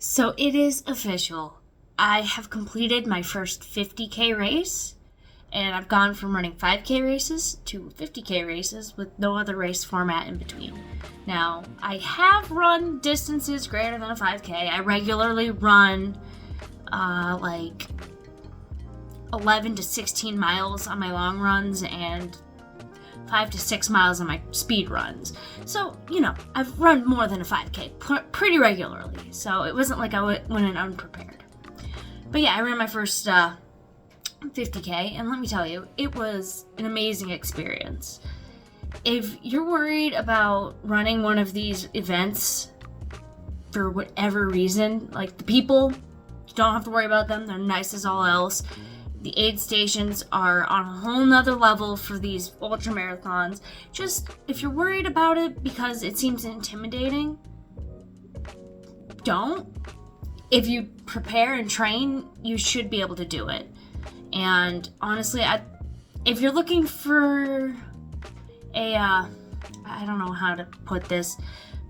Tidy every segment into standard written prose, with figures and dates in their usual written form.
So it is official. I have completed my first 50K race, and I've gone from running 5K races to 50K races with no other race format in between. Now, I have run distances greater than a 5K. I regularly run like 11 to 16 miles on my long runs and 5 to 6 miles on my speed runs. So, I've run more than a 5K pretty regularly. So it wasn't like I went in unprepared. But yeah, I ran my first 50K, and let me tell you, it was an amazing experience. If you're worried about running one of these events for whatever reason, like the people, you don't have to worry about them. They're nice as all else. The aid stations are on a whole nother level for these ultra marathons. Just, if you're worried about it because it seems intimidating, don't. If you prepare and train, you should be able to do it. And honestly, if you're looking for I don't know how to put this,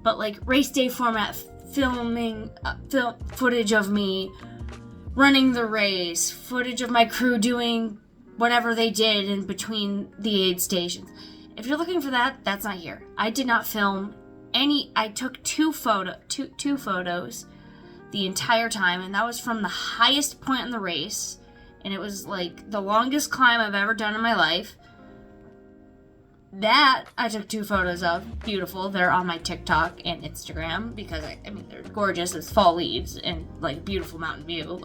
but like race day format filming, footage of me running the race, footage of my crew doing whatever they did in between the aid stations. If you're looking for that, that's not here. I did not film any. I took two photos the entire time, and that was from the highest point in the race, and it was like the longest climb I've ever done in my life. That I took 2 photos of. Beautiful. They're on my TikTok and Instagram because they're gorgeous as fall leaves and like beautiful mountain view,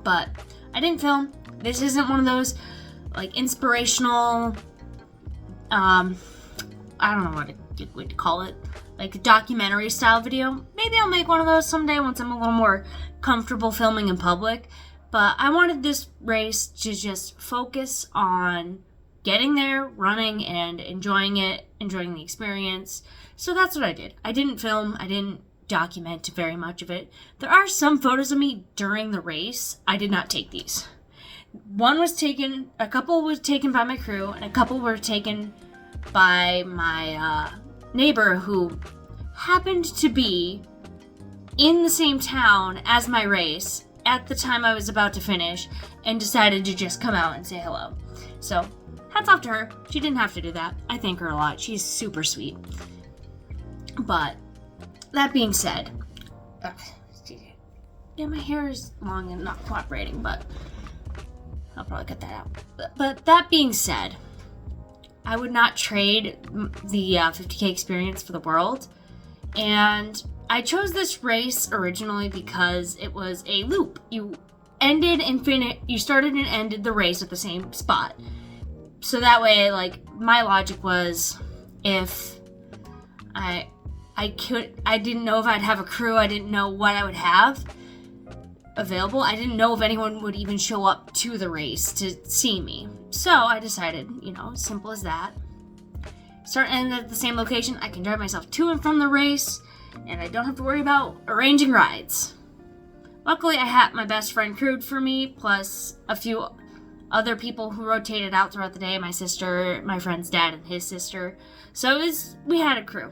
But I didn't film. This isn't one of those like inspirational I don't know what to call it, like a documentary style video. Maybe I'll make one of those someday once I'm a little more comfortable filming in public. But I wanted this race to just focus on getting there, running, and enjoying the experience. So that's what I did. I didn't film. I didn't document very much of it. There are some photos of me during the race. I did not take these. A couple was taken by my crew, and a couple were taken by my neighbor who happened to be in the same town as my race at the time I was about to finish and decided to just come out and say hello. So, hats off to her. She didn't have to do that. I thank her a lot. She's super sweet. But, that being said, my hair is long and not cooperating, but I'll probably cut that out. But that being said, I would not trade the 50K experience for the world. And I chose this race originally because it was a loop. You started and ended the race at the same spot. So that way, my logic was, if I didn't know if I'd have a crew, I didn't know what I would have available. I didn't know if anyone would even show up to the race to see me. So I decided, simple as that. Start and end at the same location. I can drive myself to and from the race, and I don't have to worry about arranging rides. Luckily, I had my best friend crewed for me, plus a few other people who rotated out throughout the day. My sister, my friend's dad, and his sister. So we had a crew.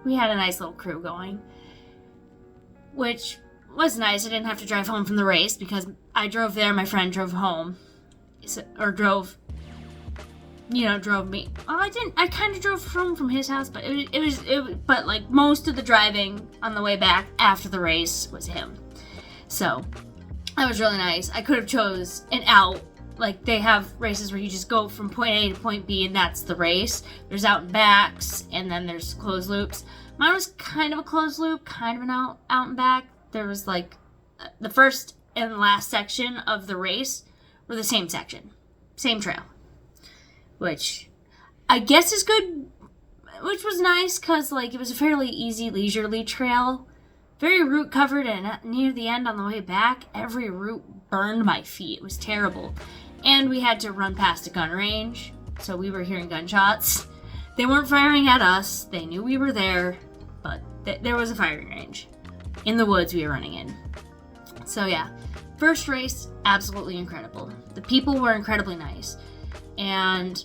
We had a nice little crew going, which was nice. I didn't have to drive home from the race because I drove there, my friend drove home. Drove me. Well, I didn't. I kind of drove home from his house, but but most of the driving on the way back after the race was him. So that was really nice. I could have chose an out. Like, they have races where you just go from point A to point B, and that's the race. There's out and backs, and then there's closed loops. Mine was kind of a closed loop, kind of an out and back. There was the first and last section of the race were the same section, same trail, which I guess is good, which was nice because it was a fairly easy, leisurely trail, very route covered, and near the end on the way back, every route burned my feet. It was terrible. And we had to run past a gun range, so we were hearing gunshots. They weren't firing at us. They knew we were there, but there was a firing range in the woods we were running in. So yeah, first race, absolutely incredible. The people were incredibly nice. And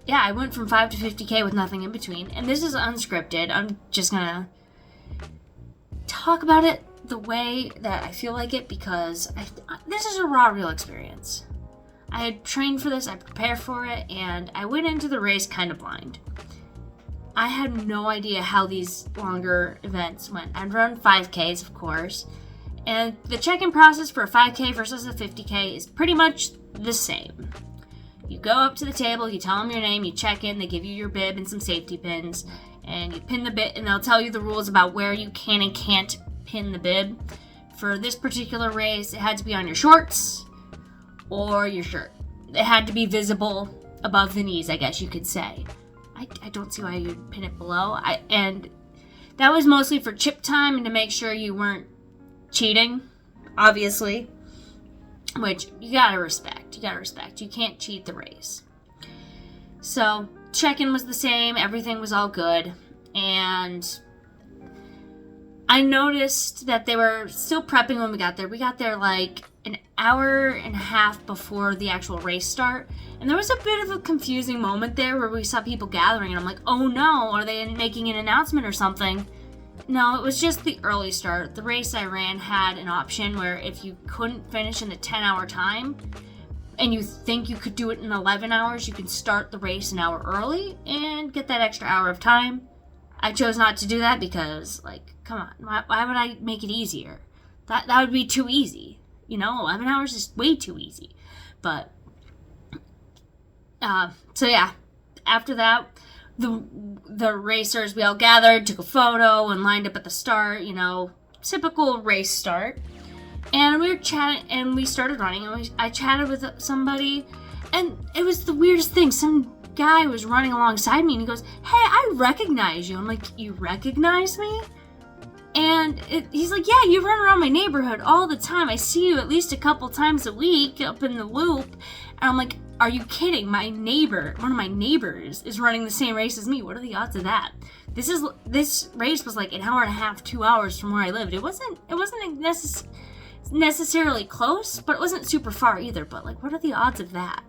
yeah, I went from 5 to 50K with nothing in between. And this is unscripted. I'm just gonna talk about it the way that I feel like it because this is a raw, real experience. I had trained for this, I prepared for it, and I went into the race kind of blind. I had no idea how these longer events went. I'd run 5Ks, of course, and the check-in process for a 5K versus a 50K is pretty much the same. You go up to the table, you tell them your name, you check in, they give you your bib and some safety pins, and you pin the bib, and they'll tell you the rules about where you can and can't pin the bib. For this particular race, it had to be on your shorts or your shirt. It had to be visible above the knees, I guess you could say. I don't see why you'd pin it below. And that was mostly for chip time and to make sure you weren't cheating, obviously, which you gotta respect. You can't cheat the race. So check-in was the same. Everything was all good. And I noticed that they were still prepping when we got there. We got there like an hour and a half before the actual race start. And there was a bit of a confusing moment there where we saw people gathering. And I'm like, oh no, are they making an announcement or something? No, it was just the early start. The race I ran had an option where if you couldn't finish in the 10-hour time and you think you could do it in 11 hours, you can start the race an hour early and get that extra hour of time. I chose not to do that because, like, come on, why would I make it easier? That would be too easy. 11 hours is way too easy. But, so yeah, after that, the racers, we all gathered, took a photo, and lined up at the start, typical race start. And we were chatting, and we started running, and I chatted with somebody, and it was the weirdest thing. Some guy was running alongside me, and he goes, hey, I recognize you. I'm like, you recognize me? And he's like, yeah, you run around my neighborhood all the time. I see you at least a couple times a week up in the loop. And I'm like, are you kidding? One of my neighbors is running the same race as me. What are the odds of that? This race was like an hour and a half, 2 hours from where I lived. It wasn't necessarily close, but it wasn't super far either. But like, what are the odds of that?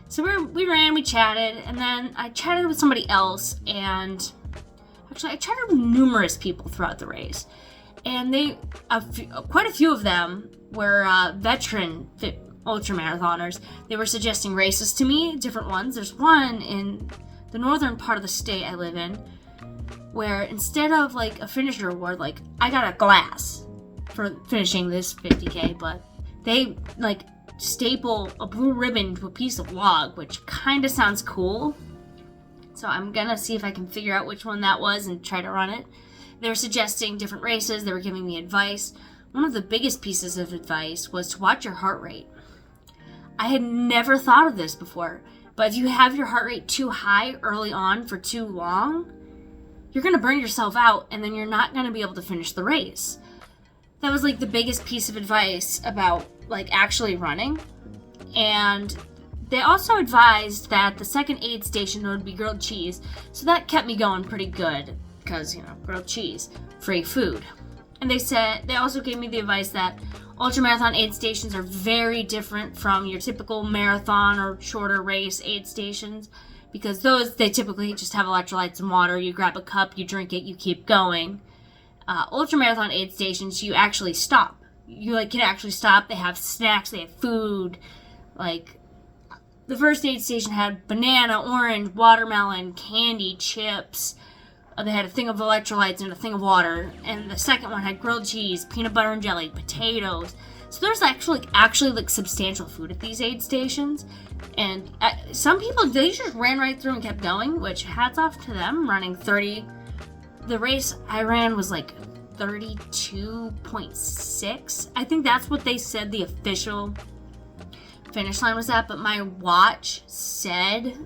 So we ran, we chatted, and then I chatted with somebody else, and actually I chatted with numerous people throughout the race. And quite a few of them were veteran ultramarathoners. They were suggesting races to me, different ones. There's one in the northern part of the state I live in, where instead of like a finisher award, like I got a glass for finishing this 50K, but they like staple a blue ribbon to a piece of log, which kind of sounds cool. So I'm gonna see if I can figure out which one that was and try to run it. They were suggesting different races. They were giving me advice. One of the biggest pieces of advice was to watch your heart rate. I had never thought of this before, but if you have your heart rate too high early on for too long, you're going to burn yourself out, and then you're not going to be able to finish the race. That was like the biggest piece of advice about like actually running. And they also advised that the second aid station would be grilled cheese, so that kept me going pretty good because, grilled cheese, free food. And they also gave me the advice that ultramarathon aid stations are very different from your typical marathon or shorter race aid stations, because they typically just have electrolytes and water. You grab a cup, you drink it, you keep going. Ultramarathon aid stations, you actually stop. You can actually stop. They have snacks, they have food. Like, the first aid station had banana, orange, watermelon, candy, chips. They had a thing of electrolytes and a thing of water. And the second one had grilled cheese, peanut butter and jelly, potatoes. So there's actually substantial food at these aid stations. And some people, they just ran right through and kept going, which hats off to them, running 30. The race I ran was like 32.6. I think that's what they said the official finish line was at, but my watch said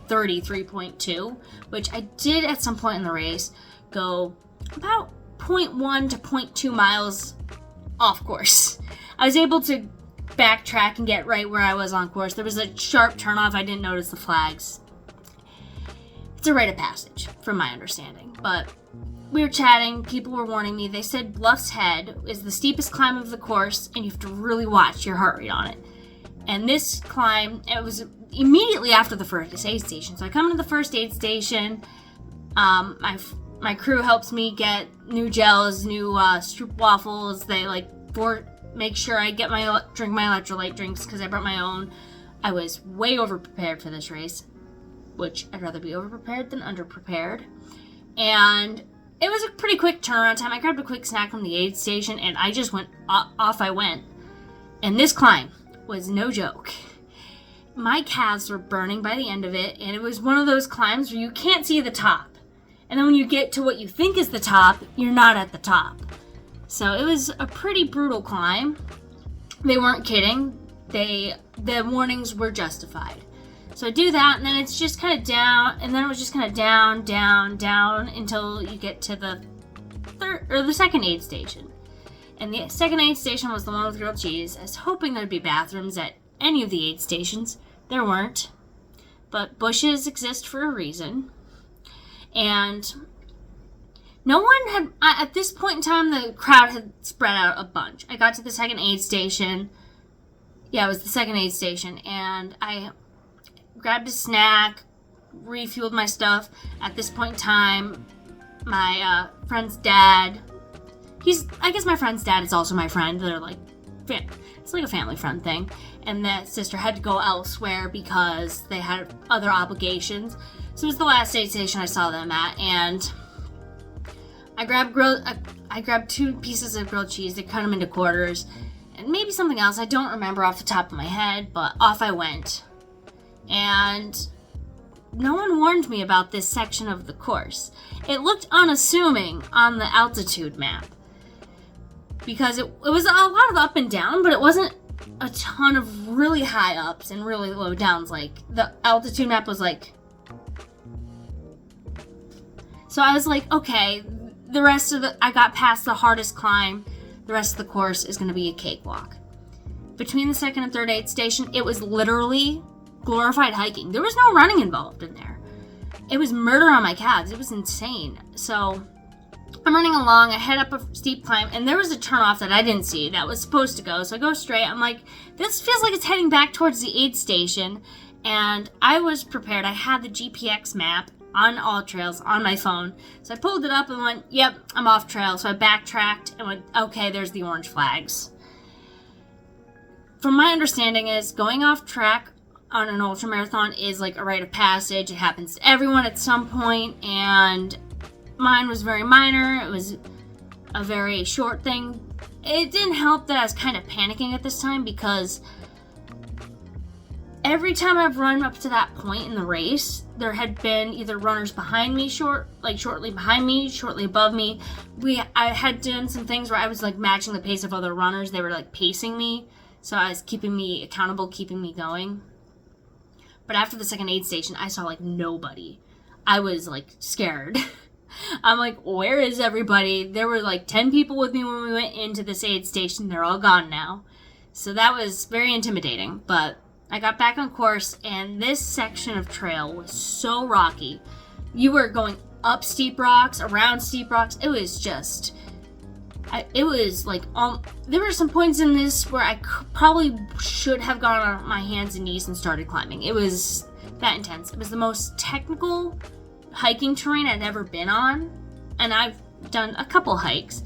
33.2, which I did at some point in the race go about 0.1 to 0.2 miles off course. I was able to backtrack and get right where I was on course. There was a sharp turnoff. I didn't notice the flags. It's a rite of passage, from my understanding. But we were chatting. People were warning me. They said Bluff's Head is the steepest climb of the course, and you have to really watch your heart rate on it. And this climb, it was immediately after the first aid station. So I come to the first aid station. My my crew helps me get new gels, new stroop waffles. They make sure I get drink my electrolyte drinks because I brought my own. I was way over prepared for this race, which I'd rather be over prepared than under prepared. And it was a pretty quick turnaround time. I grabbed a quick snack from the aid station and I just went off I went. And this climb was no joke. My calves were burning by the end of it, and it was one of those climbs where you can't see the top. And then when you get to what you think is the top, you're not at the top. So it was a pretty brutal climb. They weren't kidding. The warnings were justified. So I do that, and then it's just kind of down, and then it was just kind of down, down, down until you get to the second aid station. And the second aid station was the one with grilled cheese. I was hoping there'd be bathrooms at any of the aid stations. There weren't. But bushes exist for a reason. And no one had, at this point in time, the crowd had spread out a bunch. I got to the second aid station. Yeah, it was the second aid station. And I grabbed a snack, refueled my stuff. At this point in time, my friend's dad, I guess my friend's dad is also my friend. They're like, it's like a family friend thing. And that sister had to go elsewhere because they had other obligations. So it was the last aid station I saw them at, and I grabbed 2 pieces of grilled cheese. They cut them into quarters, and maybe something else. I don't remember off the top of my head, but off I went. And no one warned me about this section of the course. It looked unassuming on the altitude map because it was a lot of up and down, but it wasn't a ton of really high ups and really low downs. Like, the altitude map was like... So I was like, okay, I got past the hardest climb. The rest of the course is going to be a cakewalk. Between the second and third aid station, it was literally glorified hiking. There was no running involved in there. It was murder on my calves. It was insane. So I'm running along. I head up a steep climb, and there was a turnoff that I didn't see that was supposed to go. So I go straight. I'm like, this feels like it's heading back towards the aid station. And I was prepared. I had the GPX map on All Trails on my phone. So I pulled it up and went, yep, I'm off trail. So I backtracked and went, okay, there's the orange flags. From my understanding is going off track on an ultramarathon is like a rite of passage. It happens to everyone at some point, and mine was very minor. It was a very short thing. It didn't help that I was kind of panicking at this time because every time I've run up to that point in the race, there had been either runners behind me, shortly behind me, shortly above me. I had done some things where I was like matching the pace of other runners. They were like pacing me, so I was keeping me accountable, keeping me going. But after the second aid station, I saw like nobody. I was like scared. I'm like, where is everybody? There were like 10 people with me when we went into this aid station. They're all gone now. So that was very intimidating, but I got back on course, and this section of trail was so rocky. You were going up steep rocks, around steep rocks. It was just... it was like... there were some points in this where I probably should have gone on my hands and knees and started climbing. It was that intense. It was the most technical hiking terrain I'd ever been on. And I've done a couple hikes.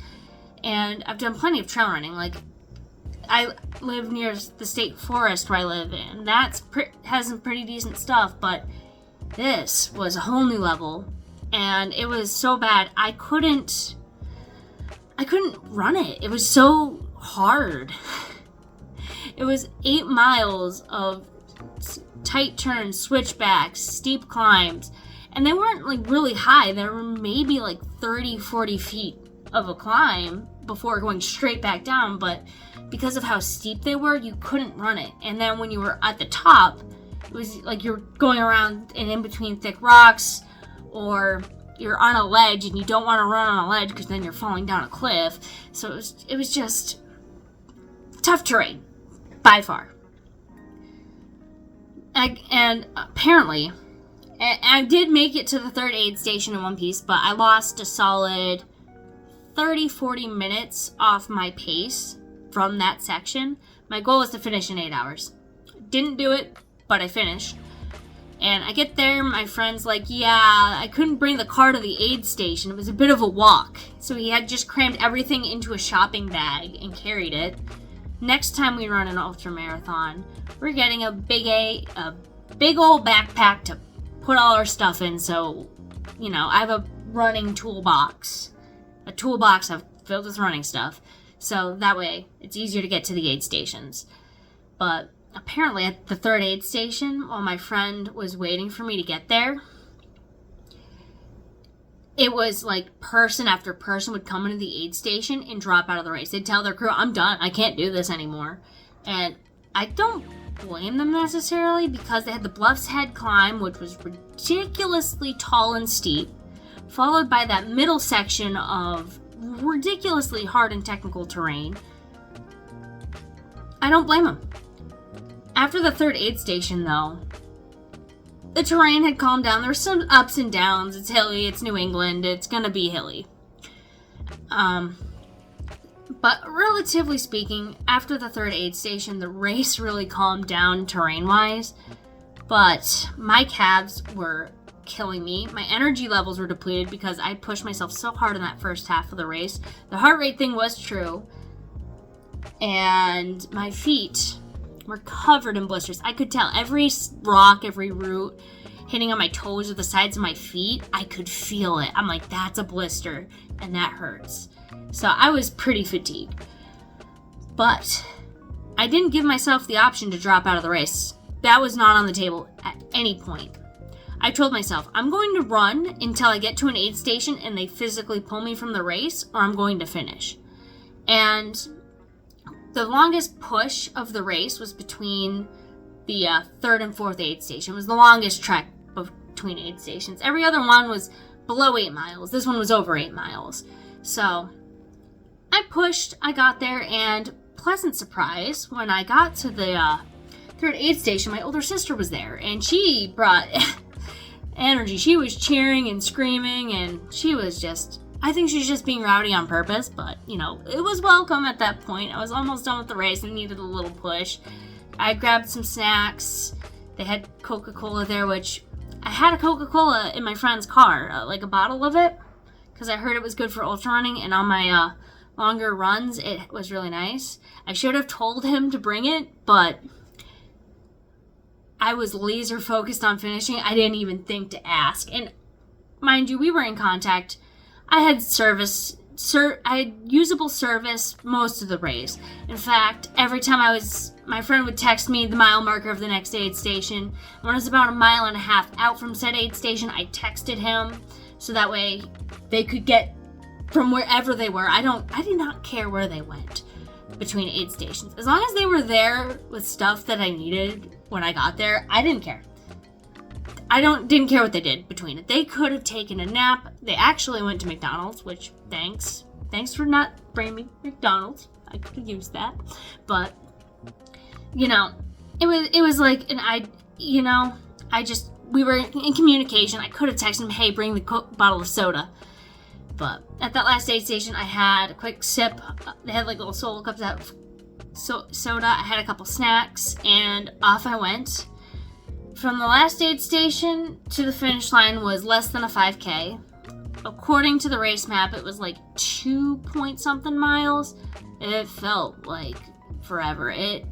And I've done plenty of trail running. Like, I live near the state forest where I live in. That's has some pretty decent stuff, but this was a whole new level, and it was so bad I couldn't run it. It was so hard. It was 8 miles of tight turns, switchbacks, steep climbs, and they weren't like really high. They were maybe like 30, 40 feet of a climb before going straight back down, but because of how steep they were, you couldn't run it. And then when you were at the top, it was like you're going around and in between thick rocks, or you're on a ledge and you don't want to run on a ledge because then you're falling down a cliff. So it was just tough terrain, by far. And apparently, I did make it to the third aid station in one piece, but I lost a solid 30-40 minutes off my pace from that section. My goal was to finish in 8 hours. Didn't do it, but I finished. And I get there, my friend's like, yeah, I couldn't bring the car to the aid station. It was a bit of a walk. So he had just crammed everything into a shopping bag and carried it. Next time we run an ultra marathon, we're getting a big old backpack to put all our stuff in. So, I have a running toolbox. A toolbox I've filled with running stuff. So that way, it's easier to get to the aid stations. But apparently at the third aid station, while my friend was waiting for me to get there, it was like person after person would come into the aid station and drop out of the race. They'd tell their crew, I'm done. I can't do this anymore. And I don't blame them necessarily, because they had the Bluff's Head climb, which was ridiculously tall and steep, followed by that middle section of ridiculously hard and technical terrain. I don't blame them. After the third aid station, though, the terrain had calmed down. There were some ups and downs. It's hilly. It's New England. It's going to be hilly. But relatively speaking, after the third aid station, the race really calmed down terrain-wise. But my calves were killing me. My energy levels were depleted because I pushed myself so hard in that first half of the race. The heart rate thing was true. And my feet were covered in blisters. I could tell every rock, every root hitting on my toes or the sides of my feet, I could feel it. I'm like, that's a blister, and that hurts. So I was pretty fatigued. But I didn't give myself the option to drop out of the race. That was not on the table at any point. I told myself, I'm going to run until I get to an aid station and they physically pull me from the race, or I'm going to finish. And the longest push of the race was between the third and fourth aid station. It was the longest trek between aid stations. Every other one was below 8 miles. This one was over 8 miles. So I pushed, I got there, and pleasant surprise, when I got to the third aid station, my older sister was there, and she brought energy. She was cheering and screaming, and she was just, I think she's just being rowdy on purpose, but, it was welcome at that point. I was almost done with the race and needed a little push. I grabbed some snacks. They had Coca-Cola there, which I had a Coca-Cola in my friend's car, like a bottle of it, because I heard it was good for ultra running, and on my longer runs, it was really nice. I should have told him to bring it, but I was laser focused on finishing. I didn't even think to ask. And mind you, we were in contact. I had I had usable service most of the race. In fact, every time my friend would text me the mile marker of the next aid station. When I was about 1.5 miles out from said aid station, I texted him so that way they could get from wherever they were. I did not care where they went between aid stations. As long as they were there with stuff that I needed when I got there, I didn't care. I didn't care what they did between it. They could have taken a nap. They actually went to McDonald's, which thanks for not bringing me McDonald's. I could use that. But it was like, and we were in communication. I could have texted him, hey, bring the bottle of soda. But at that last aid station, I had a quick sip. They had like little solo cups of soda. I had a couple snacks, and off I went. From the last aid station to the finish line was less than a 5K. According to the race map, it was like 2-point-something miles. It felt like forever. It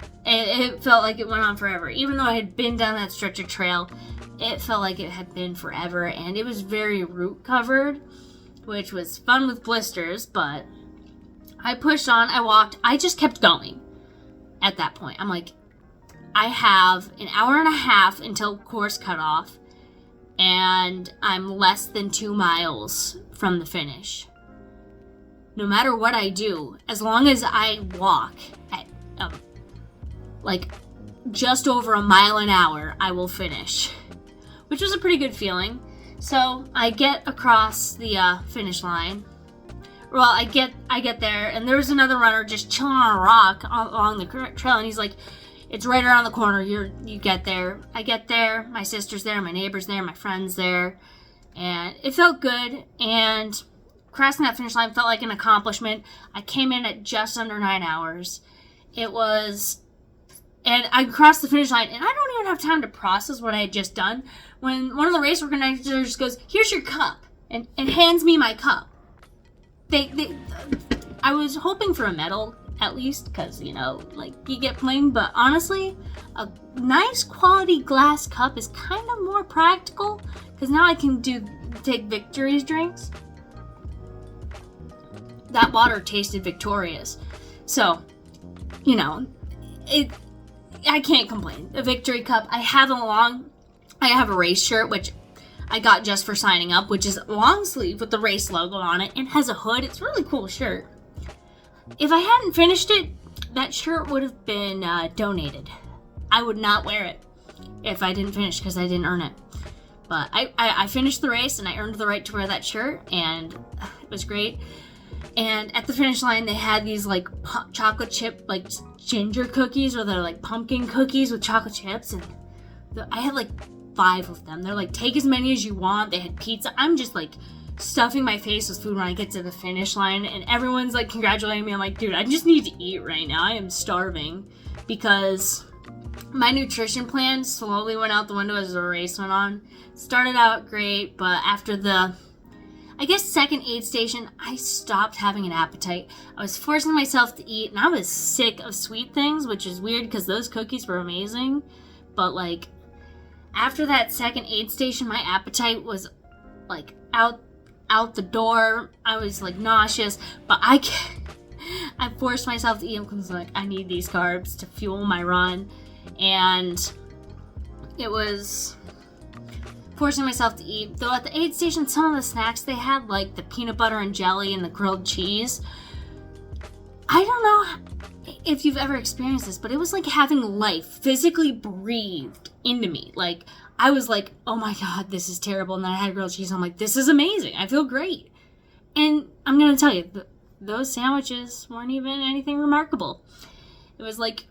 felt like it went on forever. Even though I had been down that stretch of trail, it felt like it had been forever, and it was very root covered, which was fun with blisters, but I pushed on, I walked, I just kept going at that point. I'm like, I have 1.5 hours until course cutoff, and I'm less than 2 miles from the finish. No matter what I do, as long as I walk at just over 1 mile an hour, I will finish, which was a pretty good feeling. So I get across the finish line. Well, I get there, and there was another runner just chilling on a rock along the trail, and he's like, it's right around the corner. You get there. I get there. My sister's there. My neighbor's there. My friend's there. And it felt good. And crossing that finish line felt like an accomplishment. I came in at just under 9 hours. It was And I crossed the finish line, and I don't even have time to process what I had just done when one of the race organizers goes, "Here's your cup," and hands me my cup. I was hoping for a medal, at least, because, you know, like, you get playing, but honestly, a nice quality glass cup is kind of more practical, because now I can take Victory's drinks. That water tasted victorious. So, you know, I can't complain. A Victory cup. I have a race shirt, which I got just for signing up, which is long sleeve with the race logo on it and has a hood. It's a really cool shirt. If I hadn't finished it, that shirt would have been donated. I would not wear it if I didn't finish because I didn't earn it. But I finished the race and I earned the right to wear that shirt, and it was great. And at the finish line, they had these like chocolate chip, like ginger cookies, or they're like pumpkin cookies with chocolate chips. And I had like 5 of them. They're like, take as many as you want. They had pizza. I'm just like stuffing my face with food when I get to the finish line, and everyone's like congratulating me. I'm like, dude, I just need to eat right now. I am starving, because my nutrition plan slowly went out the window as the race went on. Started out great, but after the, I guess, second aid station, I stopped having an appetite. I was forcing myself to eat, and I was sick of sweet things, which is weird because those cookies were amazing. But like, after that second aid station, my appetite was like out the door. I was like nauseous, but I forced myself to eat them because like, I need these carbs to fuel my run. And it was forcing myself to eat. Though at the aid station, some of the snacks they had, like the peanut butter and jelly and the grilled cheese, I don't know if you've ever experienced this, but it was like having life physically breathed into me. Like, I was like, oh my god, this is terrible. And then I had grilled cheese. I'm like, this is amazing. I feel great. And I'm going to tell you, those sandwiches weren't even anything remarkable. It was like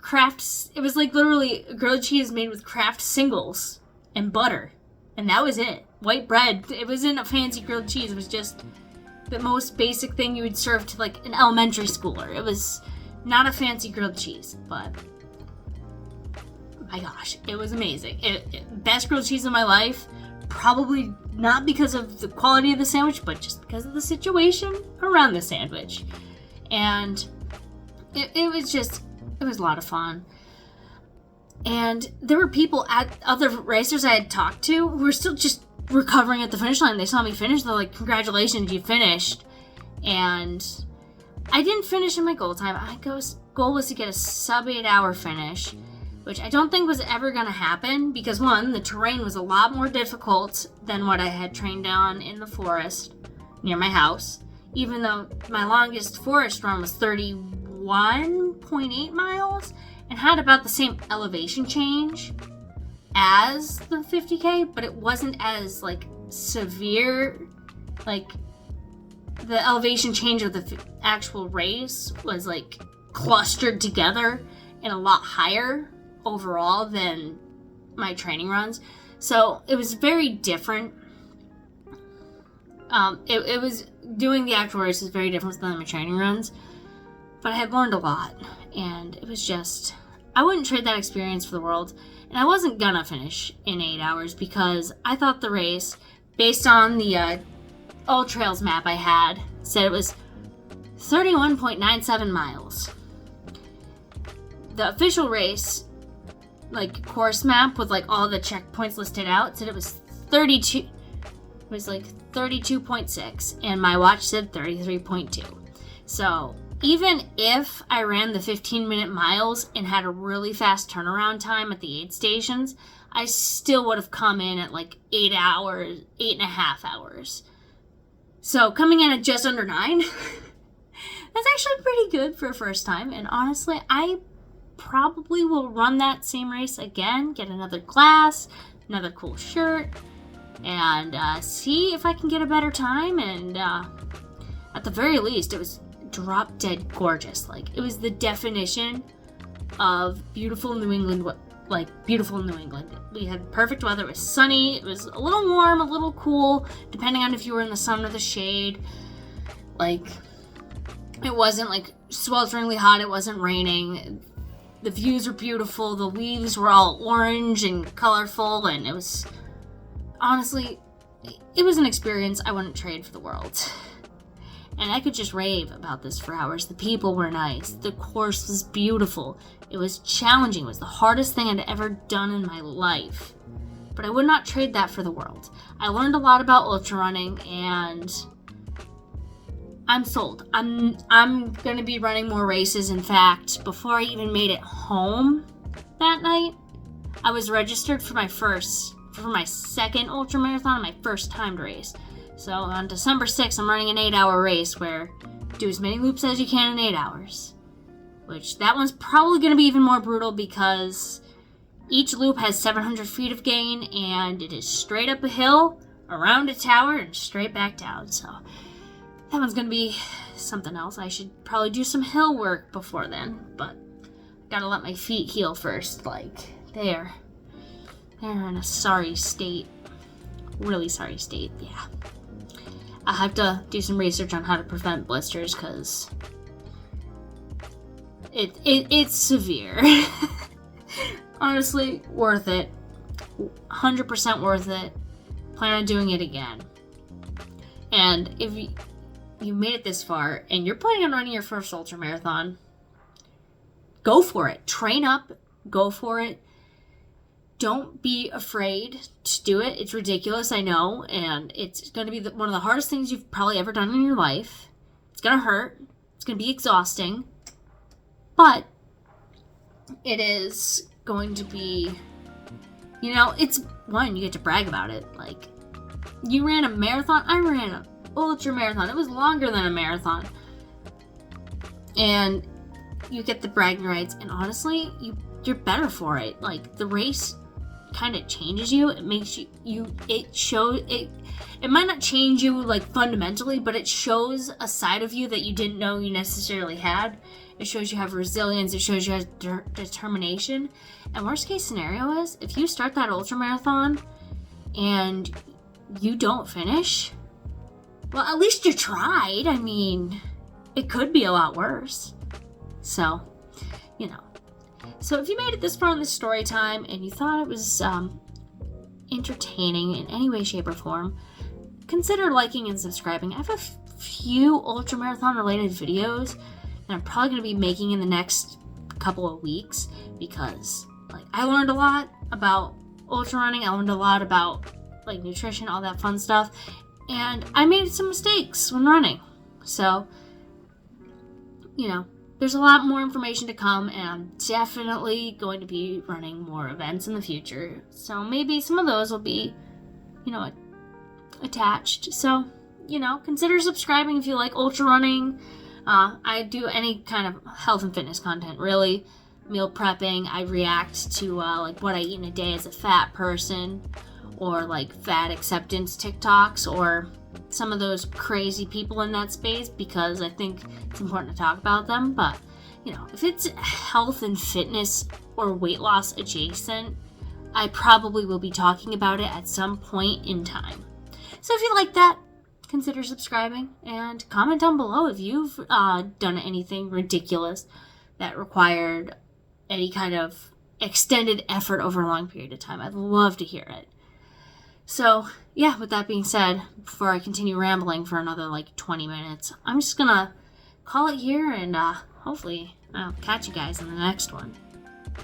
literally grilled cheese made with Kraft singles and butter. And that was it. White bread. It wasn't a fancy grilled cheese. It was just the most basic thing you would serve to like an elementary schooler. It was not a fancy grilled cheese, but my gosh, it was amazing. Best grilled cheese of my life. Probably not because of the quality of the sandwich, but just because of the situation around the sandwich. And it was a lot of fun. And there were people other racers I had talked to who were still just recovering at the finish line. They saw me finish. They're like, congratulations, you finished. And I didn't finish in my goal time. My goal was to get a sub 8 hour finish, which I don't think was ever going to happen because, one, the terrain was a lot more difficult than what I had trained on in the forest near my house, even though my longest forest run was 31.8 miles and had about the same elevation change as the 50K, but it wasn't as like severe. Like, the elevation change of the actual race was like clustered together and a lot higher overall than my training runs, so it was very different. It was doing the actual race was very different than my training runs, but I had learned a lot, and it was just, I wouldn't trade that experience for the world. And I wasn't gonna finish in 8 hours because I thought the race, based on the All Trails map I had, said it was 31.97 miles. The official race, like, course map with like all the checkpoints listed out, said it was 32. It was like 32.6, and my watch said 33.2. So even if I ran the 15-minute miles and had a really fast turnaround time at the aid stations, I still would have come in at like 8 hours, 8.5 hours. So coming in at just under 9, that's actually pretty good for a first time. And honestly, I probably will run that same race again, get another glass, another cool shirt, and see if I can get a better time. And at the very least, it was drop dead gorgeous. Like, it was the definition of beautiful New England, beautiful New England. We had perfect weather. It was sunny. It was a little warm, a little cool, depending on if you were in the sun or the shade. Like, it wasn't like swelteringly hot. It wasn't raining. the views were beautiful. The leaves were all orange and colorful, and it was, honestly, it was an experience I wouldn't trade for the world. And I could just rave about this for hours. The people were nice. The course was beautiful. It was challenging. It was the hardest thing I'd ever done in my life. But I would not trade that for the world. I learned a lot about ultra running, and I'm sold. I'm going to be running more races. In fact, before I even made it home that night, I was registered for my second ultra marathon, my first timed race. So on December 6th, I'm running an 8-hour race where do as many loops as you can in 8 hours. Which, that one's probably going to be even more brutal because each loop has 700 feet of gain, and it is straight up a hill, around a tower, and straight back down. So that one's going to be something else. I should probably do some hill work before then, but gotta let my feet heal first. Like, they're in a sorry state. Really sorry state, yeah. I have to do some research on how to prevent blisters, because it's severe. Honestly, worth it. 100% worth it. Plan on doing it again. And if you made it this far, and you're planning on running your first ultra marathon, go for it. Train up. Go for it. Don't be afraid to do it. It's ridiculous, I know, and it's going to be one of the hardest things you've probably ever done in your life. It's going to hurt. It's going to be exhausting. But it is going to be, it's one, you get to brag about it. Like, you ran a marathon. I ran an ultra marathon. It was longer than a marathon. And you get the bragging rights, and honestly, you're better for it. Like, the race kind of changes you. It makes it might not change you like fundamentally, but it shows a side of you that you didn't know you necessarily had. It shows you have resilience. It shows you have determination. And worst case scenario is, if you start that ultra marathon and you don't finish, well, at least you tried. I mean, it could be a lot worse. So, So if you made it this far in the story time and you thought it was entertaining in any way, shape, or form, consider liking and subscribing. I have a few ultramarathon related videos that I'm probably going to be making in the next couple of weeks, because I learned a lot about ultra running. I learned a lot about nutrition, all that fun stuff, and I made some mistakes when running. So, there's a lot more information to come, and I'm definitely going to be running more events in the future. So maybe some of those will be, attached. So, consider subscribing if you like ultra running. I do any kind of health and fitness content, really. Meal prepping. I react to what I eat in a day as a fat person, or fat acceptance TikToks, or some of those crazy people in that space, because I think it's important to talk about them. But, if it's health and fitness or weight loss adjacent, I probably will be talking about it at some point in time. So if you like that, consider subscribing, and comment down below if you've done anything ridiculous that required any kind of extended effort over a long period of time. I'd love to hear it. So, yeah, with that being said, before I continue rambling for another 20 minutes, I'm just gonna call it here, and hopefully I'll catch you guys in the next one.